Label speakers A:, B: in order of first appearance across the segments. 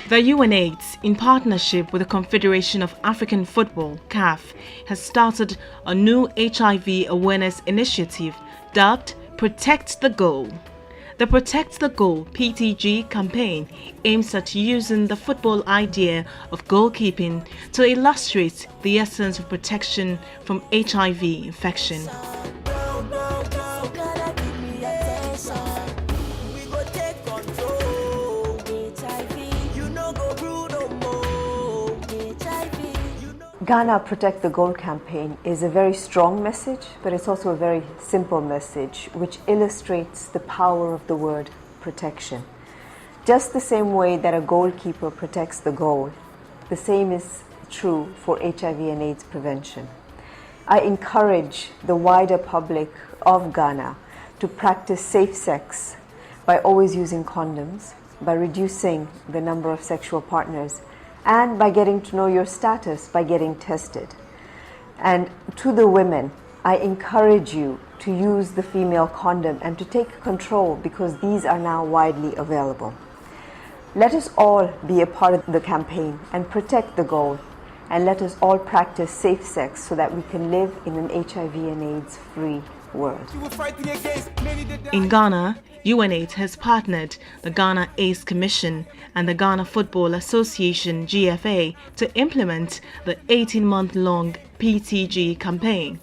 A: The UNAIDS, in partnership with the Confederation of African Football, CAF, has started a new HIV awareness initiative dubbed Protect the Goal. The Protect the Goal PTG campaign aims at using the football idea of goalkeeping to illustrate the essence of protection from HIV infection.
B: Ghana Protect the Goal campaign is a very strong message, but it's also a very simple message which illustrates the power of the word protection. Just the same way that a goalkeeper protects the goal, the same is true for HIV and AIDS prevention. I encourage the wider public of Ghana to practice safe sex by always using condoms, by reducing the number of sexual partners, and by getting to know your status by getting tested. And to the women, I encourage you to use the female condom and to take control because these are now widely available. Let us all be a part of the campaign and protect the goal, and let us all practice safe sex so that we can live in an HIV and AIDS free world.
A: In Ghana, UNAIDS has partnered the Ghana AIDS Commission and the Ghana Football Association GFA to implement the 18-month-long PTG campaign.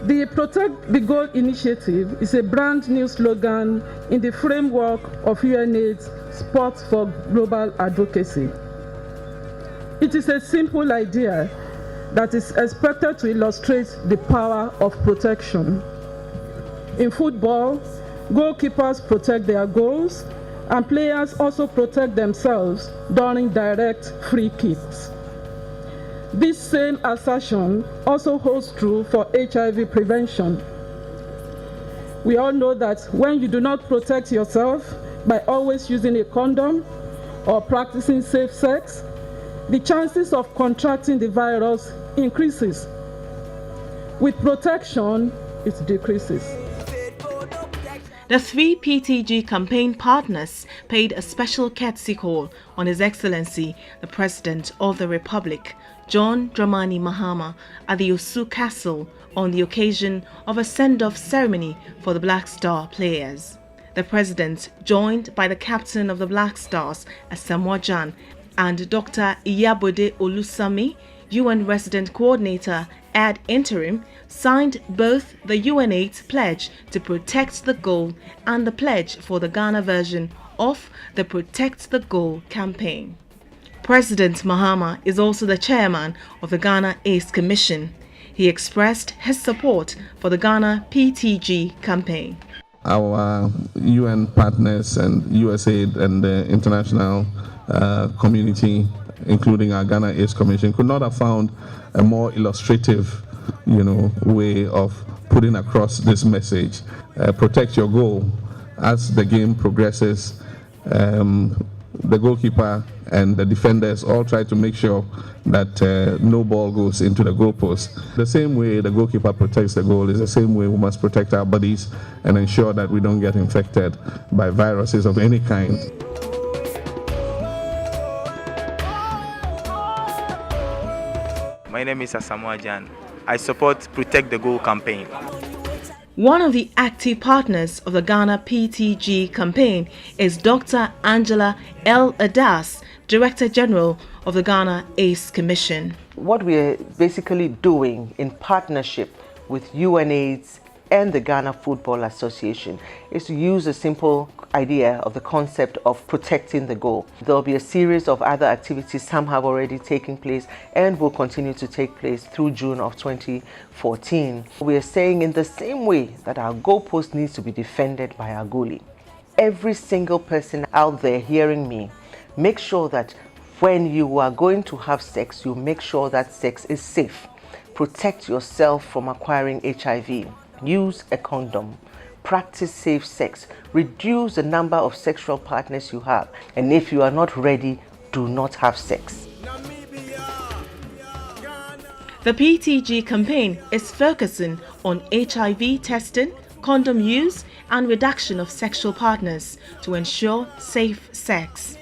C: The Protect the Goal initiative is a brand new slogan in the framework of UNAIDS Sport for Global Advocacy. It is a simple idea that is expected to illustrate the power of protection. In football, goalkeepers protect their goals, and players also protect themselves during direct free kicks. This same assertion also holds true for HIV prevention. We all know that when you do not protect yourself by always using a condom or practicing safe sex, the chances of contracting the virus increases. With protection, it decreases.
A: The three PTG campaign partners paid a special courtesy call on His Excellency, the President of the Republic, John Dramani Mahama, at the Osu Castle on the occasion of a send-off ceremony for the Black Star players. The President, joined by the captain of the Black Stars, Asamoah Gyan, and Dr. Iyabode Olusami, UN Resident Coordinator ad interim, signed both the UNAIDS pledge to protect the goal and the pledge for the Ghana version of the Protect the Goal campaign. President Mahama is also the chairman of the Ghana AIDS Commission. He expressed his support for the Ghana PTG campaign.
D: Our UN partners and USAID and the international community, including our Ghana AIDS Commission, could not have found a more illustrative, way of putting across this message. Protect your goal. As the game progresses, the goalkeeper and the defenders all try to make sure that no ball goes into the goalpost. The same way the goalkeeper protects the goal is the same way we must protect our bodies and ensure that we don't get infected by viruses of any kind.
E: My name is Asamoah Gyan. I support Protect the Goal campaign.
A: One of the active partners of the Ghana PTG campaign is Dr. Angela L. Adas, Director General of the Ghana AIDS Commission.
F: What we're basically doing in partnership with UNAIDS and the Ghana Football Association is to use a simple idea of the concept of protecting the goal. There will be a series of other activities. Some have already taken place and will continue to take place through June of 2014. We are saying in the same way that our goalpost needs to be defended by our goalie. Every single person out there hearing me, make sure that when you are going to have sex, you make sure that sex is safe. Protect yourself from acquiring HIV. Use a condom. Practice safe sex. Reduce the number of sexual partners you have. And if you are not ready, do not have sex.
A: The PTG campaign is focusing on HIV testing, condom use, and reduction of sexual partners to ensure safe sex.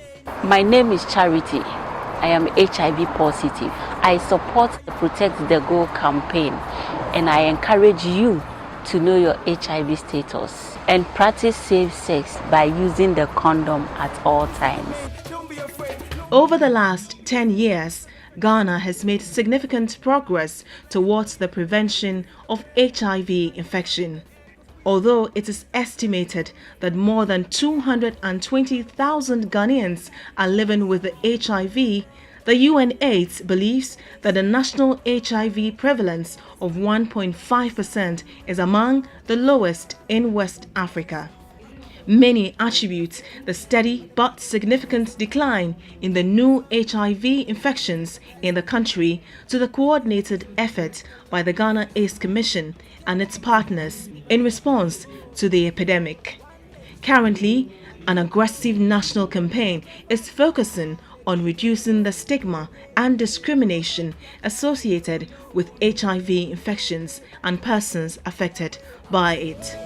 G: My name is Charity. I am HIV positive. I support the Protect the Goal campaign, and I encourage you to know your HIV status and practice safe sex by using the condom at all times.
A: Over the last 10 years, Ghana has made significant progress towards the prevention of HIV infection. Although it is estimated that more than 220,000 Ghanaians are living with the HIV, the UNAIDS believes that the national HIV prevalence of 1.5% is among the lowest in West Africa. Many attribute the steady but significant decline in the new HIV infections in the country to the coordinated effort by the Ghana AIDS Commission and its partners in response to the epidemic. Currently, an aggressive national campaign is focusing on reducing the stigma and discrimination associated with HIV infections and persons affected by it.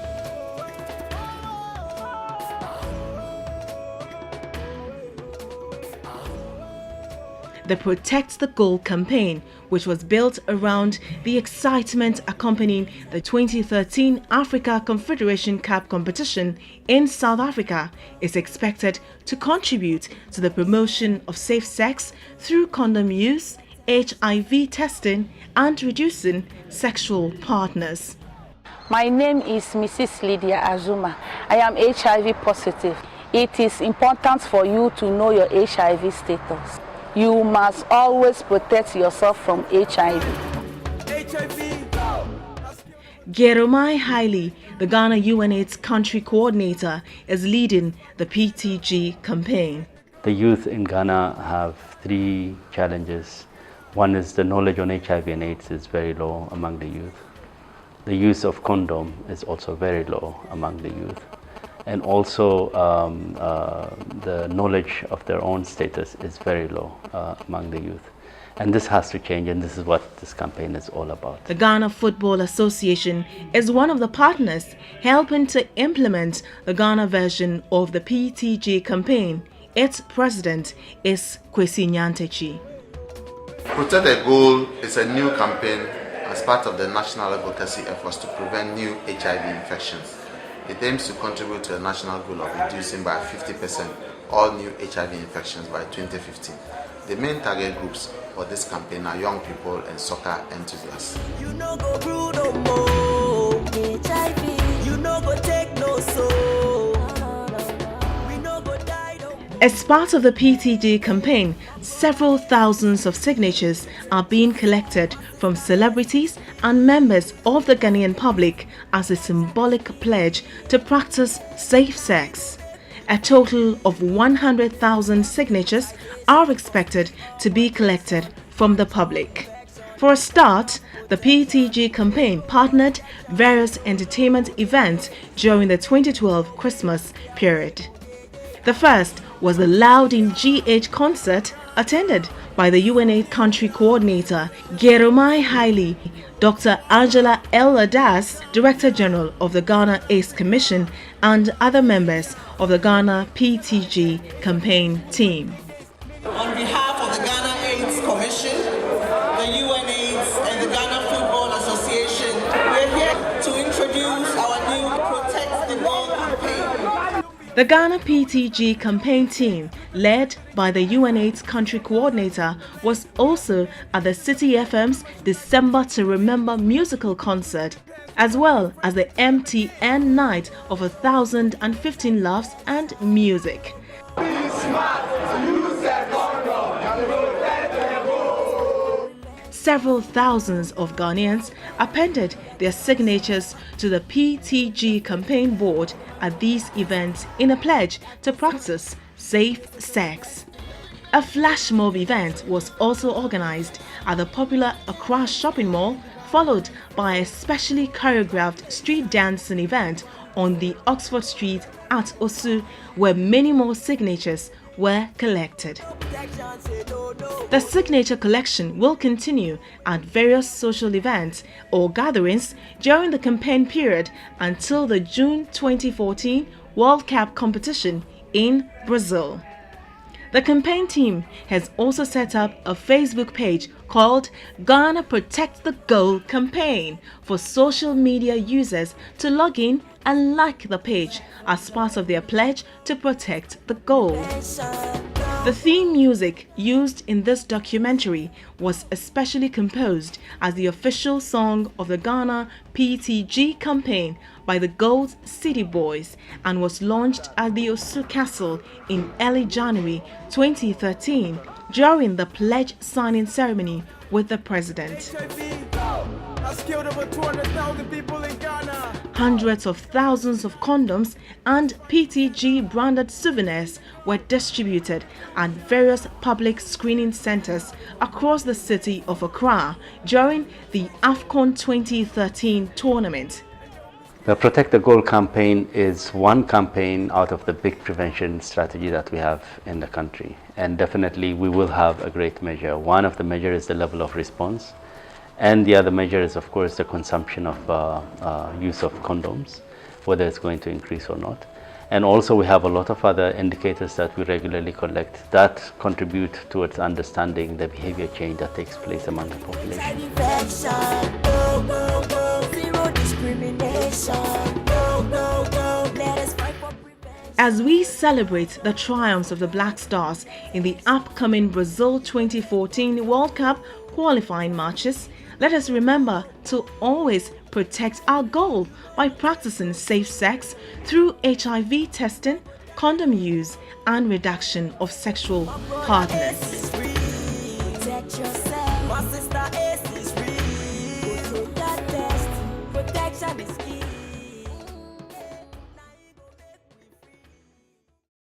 A: The Protect the Goal campaign, which was built around the excitement accompanying the 2013 Africa Confederation Cup competition in South Africa, is expected to contribute to the promotion of safe sex through condom use, HIV testing, and reducing sexual partners.
H: My name is Mrs. Lydia Azuma. I am HIV positive. It is important for you to know your HIV status. You must always protect yourself from HIV.
A: Geromai Haile, the Ghana UNAIDS country coordinator, is leading the PTG campaign.
I: The youth in Ghana have three challenges. One is the knowledge on HIV and AIDS is very low among the youth. The use of condom is also very low among the youth. And also the knowledge of their own status is very low among the youth. And this has to change, and this is what this campaign is all about.
A: The Ghana Football Association is one of the partners helping to implement the Ghana version of the PTG campaign. Its president is Kwesi Nyantechi.
J: Protect the Goal is a new campaign as part of the national advocacy efforts to prevent new HIV infections. It aims to contribute to the national goal of reducing by 50% all new HIV infections by 2015. The main target groups for this campaign are young people and soccer enthusiasts. You no go brew no more HIV. You no go take no soul. We no go die no.
A: As part of the PTG campaign, several thousands of signatures are being collected from celebrities and members of the Ghanaian public as a symbolic pledge to practice safe sex. A total of 100,000 signatures are expected to be collected from the public. For a start, the PTG campaign partnered various entertainment events during the 2012 Christmas period. The first was the Loud in GH concert attended by the UNAIDS country coordinator Geromai Haile, Dr. Angela El Adas, Director General of the Ghana AIDS Commission, and other members of the Ghana PTG campaign team.
K: On behalf of the Ghana AIDS Commission, the UNAIDS, and the Ghana Football Association, we're here to introduce our new Protect the Goal campaign.
A: The Ghana PTG campaign team, led by the UNAIDS country coordinator, was also at the City FM's December to Remember musical concert, as well as the MTN Night of 1,015 Laughs and Music. Several thousands of Ghanaians appended their signatures to the PTG campaign board at these events in a pledge to practice safe sex. A flash mob event was also organized at the popular Accra shopping mall, followed by a specially choreographed street dancing event on the Oxford Street at Osu, where many more signatures were collected. The signature collection will continue at various social events or gatherings during the campaign period until the June 2014 World Cup competition in Brazil. The campaign team has also set up a Facebook page called Ghana Protect the Goal Campaign for social media users to log in and like the page as part of their pledge to protect the goal. The theme music used in this documentary was especially composed as the official song of the Ghana PTG campaign by the Gold City Boys and was launched at the Osu Castle in early January 2013 during the pledge signing ceremony with the president. Hundreds of thousands of condoms and PTG branded souvenirs were distributed at various public screening centers across the city of Accra during the AFCON 2013 tournament.
I: The Protect the Goal campaign is one campaign out of the big prevention strategy that we have in the country. And definitely we will have a great measure. One of the measures is the level of response. And the other measure is, of course, the consumption of use of condoms, whether it's going to increase or not. And also we have a lot of other indicators that we regularly collect that contribute towards understanding the behavior change that takes place among the population.
A: As we celebrate the triumphs of the Black Stars in the upcoming Brazil 2014 World Cup qualifying matches, let us remember to always protect our goal by practicing safe sex through HIV testing, condom use, and reduction of sexual partners.